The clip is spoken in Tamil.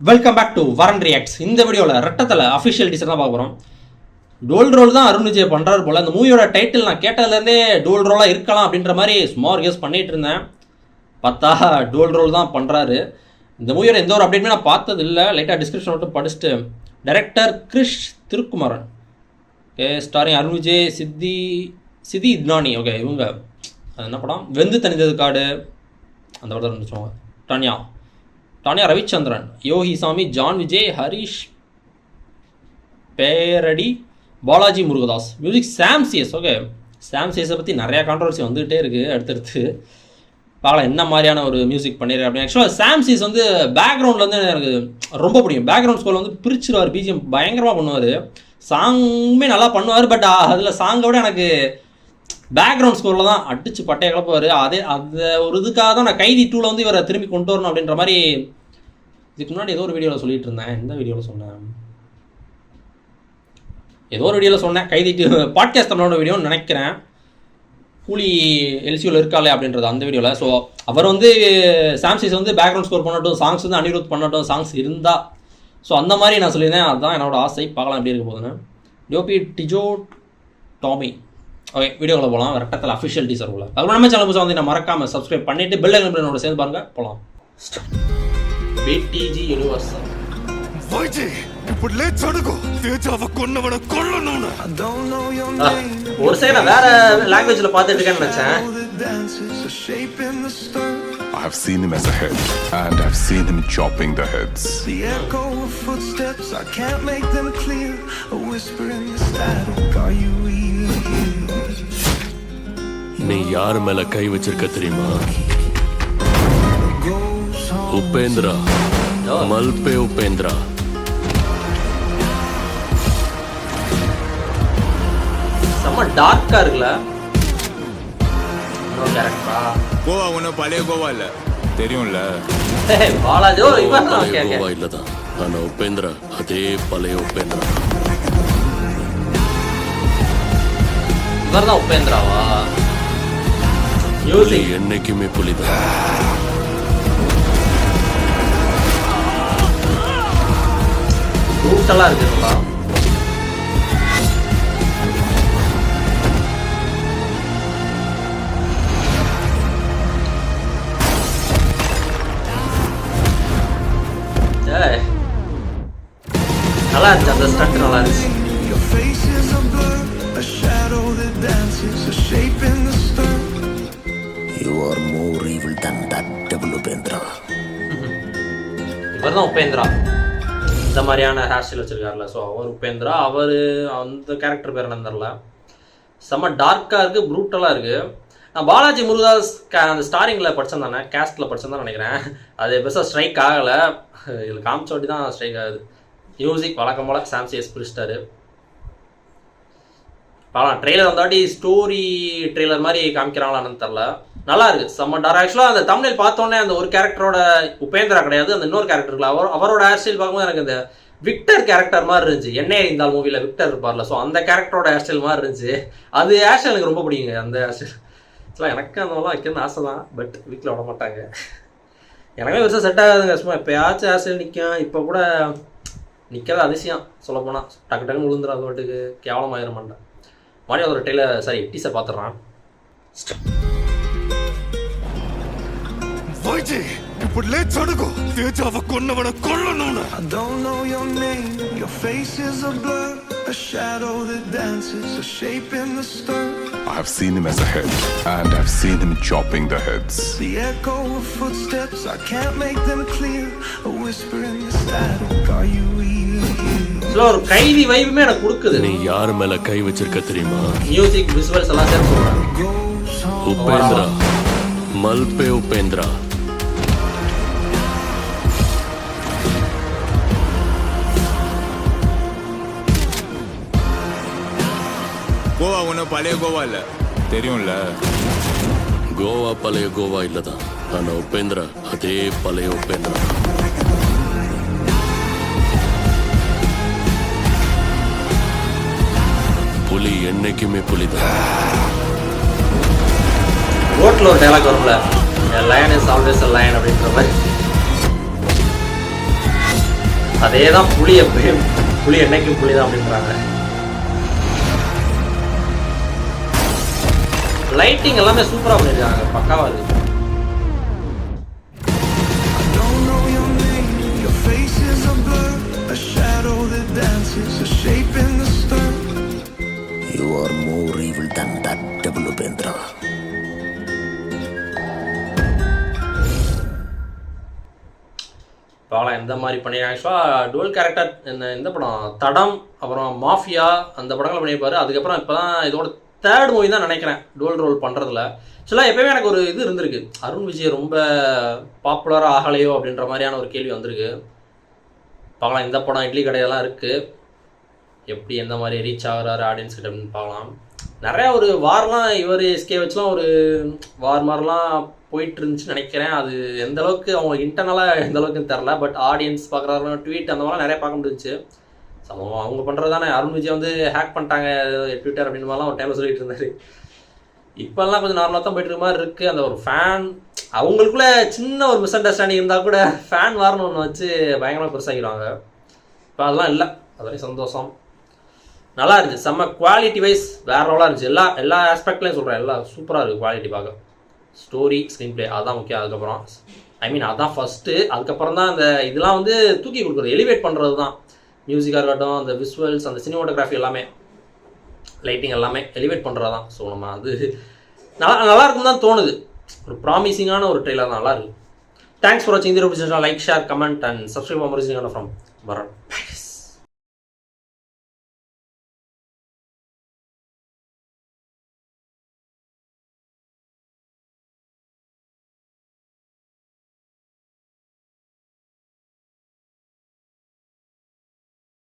வெல்கம் பேக் டு வரன் ரியாக்ட்ஸ். இந்த வீடியோவில் ரெட்டத்தில் அஃபிஷியல் டீசர் தான் பார்க்க போகிறோம். டோல் ரோல் தான் அருண் விஜய் பண்ணுறாரு போல். இந்த மூவியோட டைட்டில் நான் கேட்டதுலேருந்தே டோல் ரோலாக இருக்கலாம் அப்படின்ற மாதிரி சுமார் கேஸ் பண்ணிகிட்டு இருந்தேன். பார்த்தா டோல் ரோல் தான் பண்ணுறாரு. இந்த மூவியோட எந்த ஒரு அப்டேட்டுமே நான் பார்த்தது இல்லை. லைட்டாக டிஸ்கிரிப்ஷன் மட்டும் படிச்சுட்டு director Krish Thirukumaran, okay, starring Arun Vijay, Siddhi Idnani, okay, இவங்க அது என்ன படம், வெந்து தனிந்தது காடு அந்த படம் இருந்துச்சோங்க, டானியா ரவிச்சந்திரன், யோகி சாமி, ஜான் விஜய், ஹரிஷ் பேரடி, பாலாஜி முருகதாஸ், மியூசிக் சாம் சிஎஸ். ஓகே, சாம் சிஎஸை பற்றி நிறையா கான்ட்ரவர்சி வந்துகிட்டே இருக்குது. அடுத்தடுத்து பார்க்கலாம் என்ன மாதிரியான ஒரு மியூசிக் பண்ணிடுறேன் அப்படின்னு. ஆக்சுவலாக சாம் சிஎஸ் வந்து பேக்ரவுண்டில் வந்து எனக்கு ரொம்ப பிடிக்கும். பேக்ரவுண்ட் ஸ்கோரில் வந்து பிரிச்சுருவார், பிஜிஎம் பயங்கரமாக பண்ணுவார், சாங்குமே நல்லா பண்ணுவார். பட் அதில் சாங்கை விட எனக்கு பேக்ரவுண்ட் ஸ்கோரில் தான் அடிச்சு பட்டையை கிளப்புவார். அந்த ஒரு இதுக்காக தான் நான் கைதி 2ல் வந்து இவரை திரும்பி கொண்டு வரணும் அப்படின்ற மாதிரி இதுக்கு முன்னாடி ஏதோ ஒரு வீடியோவில் சொல்லிட்டு இருந்தேன். எந்த வீடியோவில் சொன்னேன், ஏதோ ஒரு வீடியோவில் சொன்னேன். கைதி 2 பாட்காஸ்ட் தமிழோட வீடியோன்னு நினைக்கிறேன். கூலி எல்சியூவில் இருக்காளே அப்படின்றது அந்த வீடியோவில். ஸோ அவர் வந்து சாம்சிஸ் வந்து பேக்ரவுண்ட் ஸ்கோர் பண்ணட்டும், சாங்ஸ் வந்து அனிருத் பண்ணட்டும், சாங்ஸ் இருந்தால். ஸோ அந்த மாதிரி நான் சொல்லியிருந்தேன். அதுதான் என்னோட ஆசை. பார்க்கலாம் எப்படி இருக்க போகுதுன்னு. DOP Tijo Tommy. ஓகே, வீடியோவில் போகலாம். ரெட்டத்தில் அஃபிஷியல் டீசர் உள்ள அதுக்கு நம்ம சேனல் புதுசாக வந்து நான் மறக்காமல் சப்ஸ்கிரைப் பண்ணிவிட்டு பெல் ஐக்கனோட சேர்ந்து பாருங்கள். போகலாம். BTG universal. ஒரு சைடு நான் வேற லாங்குவேஜ்ல பார்த்துட்டு இருக்கேன்னு நினைச்சேன். I have seen him as a head, and I've seen him chopping the heads. The echo of footsteps, I can't make them clear. A whisper in the static, are you even here? நீ யார் மேல கை வச்சிருக்க தெரியுமா? உபேந்திரா, மல்பே உபேந்திரா. செம்ம டார்க்கா இருக்குல்ல. நோ கேரக்டரா. கோவா ஒன்னும் பழைய கோவா இல்ல, தெரியும்ல. பாலாஜோ இவன் தான். ஓகே, கோவா இல்லதான், ஆனா உபேந்திரா அதே பழைய உபேந்திரா. இவர் தான் உபேந்திராவா? புலி என்னைக்குமே புலிதான். ரூட்டெல்லாம் இருக்குங்களா? நல்லா இருந்துச்சு, அந்த ஸ்டண்ட் நல்லா இருந்துச்சு. இவர் தான் உபேந்திரா. இந்த மாதிரியான ஹேர் ஸ்டைல் வச்சிருக்காருல. ஸோ அவர் உபேந்திரா. அவர் அந்த கேரக்டர் பேர் என்னன்னு தெரியல. செம்ம டார்க்காக இருக்குது, ப்ரூட்டலாக இருக்குது. நான் பாலாஜி முருகதாஸ் அந்த ஸ்டாரிங்கில் படித்தேன் தானே, கேஸ்ட்டில் படித்தேன் தான் நினைக்கிறேன். அது பெருசாக ஸ்ட்ரைக் ஆகலை, இதில் காமிச்சோட்டி தான் ஸ்ட்ரைக் ஆகுது. மியூசிக் வழக்கம் போல் சாம் சிஎஸ் பிரிச்சிட்டாரு. பார்க்கலாம். ட்ரெய்லர் வந்தாட்டி ஸ்டோரி ட்ரெய்லர் மாதிரி காமிக்கிறாங்களான்னு தெரில. நல்லா இருக்குது, செம்ம டார். ஆக்சுவலாக அந்த தமிழில் பார்த்தோன்னே அந்த ஒரு கேரக்டரோட உபேந்திரா கிடையாது, அந்த இன்னொரு கேரக்டர் இருக்குல்ல, அவரோட ஹேர் ஸ்டைல் பார்க்கும்போது எனக்கு இந்த விக்டர் கேரக்டர் மாதிரி இருந்துச்சு. என்னே இருந்தால் மூவியில் விக்டர் இருப்பார்ல, ஸோ அந்த கேரக்டரோட ஹேர் ஸ்டைல் மாதிரி இருந்துச்சு. அது ஹேர் ஸ்டைல் எனக்கு ரொம்ப பிடிக்குங்க. அந்த ஹேர் ஸ்டைல் ஆக்சுவலாக எனக்கு அந்த மாதிரிலாம் வைக்கணும்னு ஆசை தான், பட் வீட்டில் விட மாட்டாங்க. எனக்குமே பெருசாக செட் ஆகாதுங்க. சும்மா எப்போயாச்சும் ஹேர் ஸ்டைல் நிற்கும். இப்போ கூட நிற்காத அதிசயம் சொல்ல போனால். டக்கு டக்குன்னு விழுந்துடும், அது வாட்டுக்கு கேவலமாயிர மாட்டேன். மாதிரி ஒரு டீசர் பார்த்துட்றான். ఇప్పుడు లేచి అడుగు, తేజావ కొన్నవన కొల్లనున. I don't know your name, your face is a blur, a shadow that dances, a shape in the stir. I have seen him as a head, and I've seen him chopping the heads. The echo of footsteps, I can't make them clear, a whisper in the static, are you even here? ஒரு கைதி வைபுமே எனக்கு கொடுக்குது. நீ யார் மேல கை வச்சிருக்க தெரியுமா? மியூசிக் விசுவல்ஸ் எல்லாம் சேர்த்து சொல்றேன். உபேந்திரா, மல்பே உபேந்திரா. கோவா ஒன்னும் பழைய கோவா இல்ல, தெரியும்ல. கோவா பழைய கோவா இல்லதான், ஆனா உபேந்திரா அதே பழைய உபேந்திரா. புலி என்னைக்குமே புலிதான். ரோட்ல ஒரு டைலாக் வரும்ல, line is always a lion அப்படின்ற மாதிரி. அதே தான் புலி எப்பயும், புலி என்னைக்கும் புலி தான் அப்படின்றாங்க. லைட்டிங் எல்லாமே சூப்பராக பண்ணியிருக்காங்க, பக்காவாக இருக்குது. Don't know your name, your face is a blur, a shadow that dances, a shape in the stir. You are more evil than that devil, Upendra. பார்க்கலாம் எந்த மாதிரி பண்ணியிருக்காங்க. ஆக்சுவலாக டுவல் கேரக்டர் இந்த படம் தடம், அப்புறம் மாஃபியா, அந்த படங்களை பண்ணியிருப்பாரு. அதுக்கப்புறம் இப்போ தான் இதோட தேர்ட் மூவி தான் நினைக்கிறேன் டுவல் ரோல் பண்ணுறதுல. ஆக்சுவலாக எப்போயுமே எனக்கு ஒரு இது இருந்திருக்கு, அருண் விஜய் ரொம்ப பாப்புலராக ஆகலையோ அப்படின்ற மாதிரியான ஒரு கேள்வி வந்திருக்கு. பார்க்கலாம் இந்த படம் இட்லி கடையெல்லாம் இருக்குது, எப்படி எந்த மாதிரி ரீச் ஆகிறாரு ஆடியன்ஸ் கிட்ட அப்படின்னு பார்க்கலாம். நிறையா ஒரு வார்லாம் இவர் எஸ்கே வச்சுலாம் ஒரு வார் மாதிரிலாம் போயிட்டு இருந்துச்சுன்னு நினைக்கிறேன். அது எந்த அளவுக்கு அவங்க இன்டர்னலாக எந்த அளவுக்குன்னு தெரில, பட் ஆடியன்ஸ் பார்க்குறாங்க, ட்வீட் அந்த மாதிரிலாம் நிறையா பார்க்க முடிஞ்சிச்சு. அவங்க பண்ணுறது தானே. அருண் விஜய் வந்து ஹேக் பண்ணிட்டாங்க ட்விட்டர் அப்படின்னு மாதிரிலாம் ஒரு டைமில் சொல்லிட்டு இருந்தார். இப்போல்லாம் கொஞ்சம் நார்மலாக தான் போய்ட்டு இருக்க மாதிரி இருக்குது. அந்த ஒரு ஃபேன் அவங்களுக்குள்ளே சின்ன ஒரு மிஸ் அண்டர்ஸ்டாண்டிங் இருந்தால் கூட ஃபேன் வார்னு ஒன்று வச்சு பயங்கரமாக பெருசாகிடுவாங்க. இப்போ அதெல்லாம் இல்லை, அது சந்தோஷம். நல்லா இருந்துச்சு, செம்ம குவாலிட்டி வைஸ் வேறு லெவலாக இருந்துச்சு. எல்லா ஆஸ்பெக்ட்லேயும் சொல்கிறேன், எல்லாம் சூப்பராக இருக்குது குவாலிட்டி பார்க்க. ஸ்டோரி, ஸ்க்ரீன் பிளே அதுதான் முக்கியம். அதுக்கப்புறம் அதுதான் ஃபஸ்ட்டு. அதுக்கப்புறம் தான் அந்த இதெல்லாம் வந்து தூக்கி கொடுக்குறது, எலிவேட் பண்ணுறது தான். மியூசிக்காக இருக்கட்டும், அந்த விஷுவல்ஸ், அந்த சினிமாட்டோகிராஃபி எல்லாமே, லைட்டிங் எல்லாமே எலிவேட் பண்ணுறது தான். ஸோ நம்ம அது நல்லா இருக்கும் தான் தோணுது. ஒரு ப்ராமிசிங்கான ஒரு ட்ரெய்லர் தான், நல்லா இருக்குது. தேங்க்ஸ் ஃபார் வாட்சிங். இந்த video like, share, comment and subscribe from வரன்.